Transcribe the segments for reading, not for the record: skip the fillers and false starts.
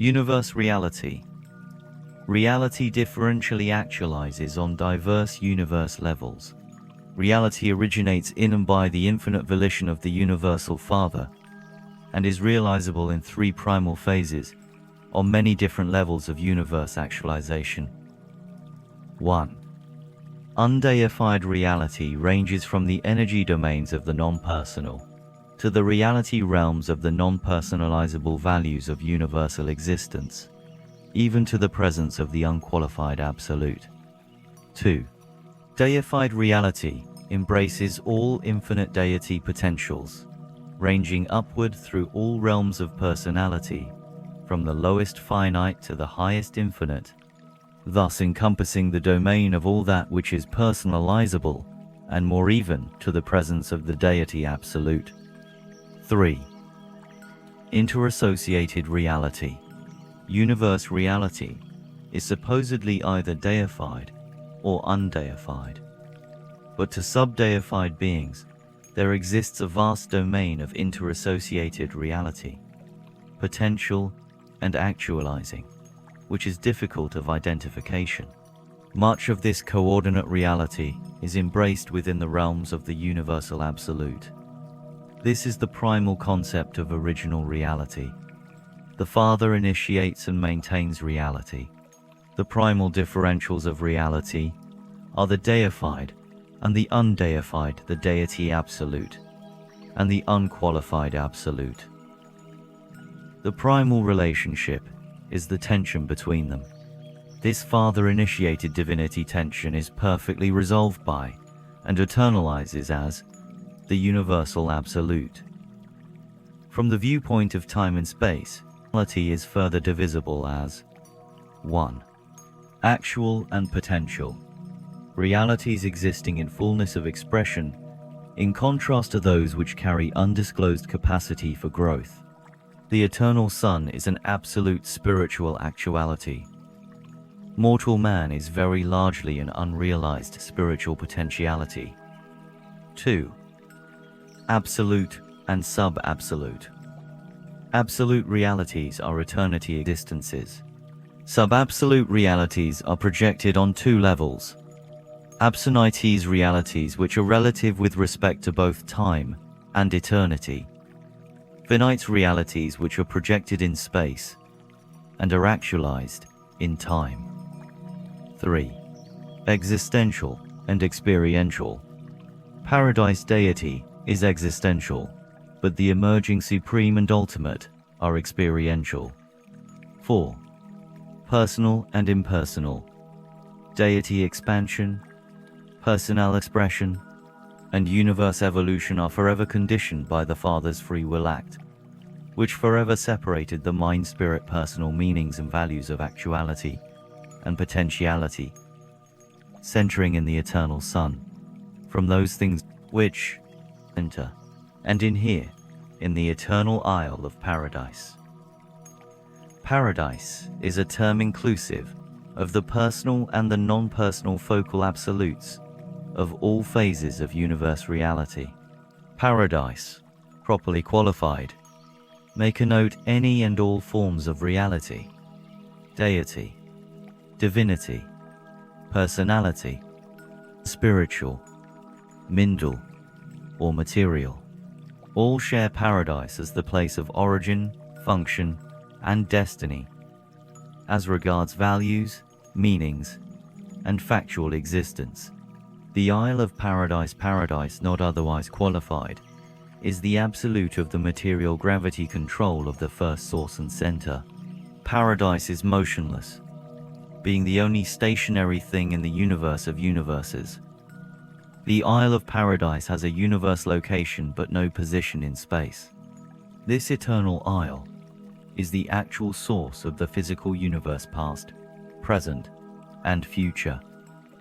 Universe reality. Reality differentially actualizes on diverse universe levels. Reality originates in and by the infinite volition of the Universal Father, and is realizable in three primal phases, on many different levels of universe actualization. 1. Undeified reality ranges from the energy domains of the non-personal to the reality realms of the non-personalizable values of universal existence, even to the presence of the unqualified absolute. 2. Deified reality embraces all infinite deity potentials, ranging upward through all realms of personality, from the lowest finite to the highest infinite, thus encompassing the domain of all that which is personalizable, and more even to the presence of the deity absolute. 3. Interassociated reality. Universe reality is supposedly either deified or undeified, but to subdeified beings, there exists a vast domain of interassociated reality, potential and actualizing, which is difficult of identification. Much of this coordinate reality is embraced within the realms of the universal absolute. This is the primal concept of original reality. The Father initiates and maintains reality. The primal differentials of reality are the deified and the undeified, the deity absolute, and the unqualified absolute. The primal relationship is the tension between them. This Father-initiated divinity tension is perfectly resolved by, and eternalizes as, the universal absolute. From the viewpoint of time and space, reality is further divisible as 1. Actual and potential. Realities existing in fullness of expression, in contrast to those which carry undisclosed capacity for growth. The eternal Sun is an absolute spiritual actuality. Mortal man is very largely an unrealized spiritual potentiality. 2. Absolute and sub-absolute. Absolute realities are eternity existences. Sub-absolute realities are projected on two levels. Absonites realities, which are relative with respect to both time and eternity. Finite realities, which are projected in space and are actualized in time. 3. Existential and experiential. Paradise deity is existential, but the emerging supreme and ultimate are experiential. 4. Personal and impersonal. Deity expansion, personal expression, and universe evolution are forever conditioned by the Father's free will act, which forever separated the mind-spirit personal meanings and values of actuality and potentiality, centering in the eternal Sun, from those things which enter and inhere in the eternal Isle of Paradise. Paradise is a term inclusive of the personal and the non-personal focal absolutes of all phases of universe reality. Paradise, properly qualified, may connote any and all forms of reality, deity, divinity, personality, spiritual, mindal, or material. All share paradise as the place of origin, function, and destiny, as regards values, meanings, and factual existence. The Isle of Paradise, paradise not otherwise qualified, is the absolute of the material gravity control of the first source and center. Paradise is motionless, being the only stationary thing in the universe of universes. The Isle of Paradise has a universe location but no position in space. This eternal isle is the actual source of the physical universe past, present, and future.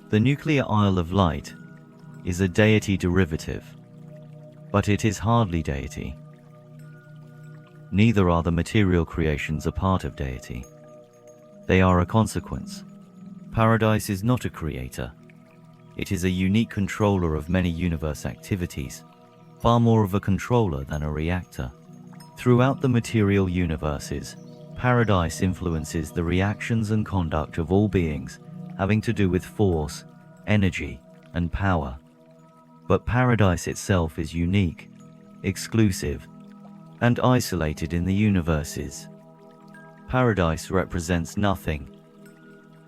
The nuclear Isle of Light is a deity derivative, but it is hardly deity. Neither are the material creations a part of deity. They are a consequence. Paradise is not a creator. It is a unique controller of many universe activities, far more of a controller than a reactor. Throughout the material universes, Paradise influences the reactions and conduct of all beings having to do with force, energy, and power. But paradise itself is unique, exclusive, and isolated in the universes. Paradise represents nothing,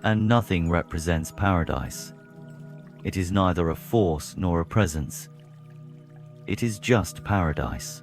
and nothing represents paradise. It is neither a force nor a presence. It is just paradise.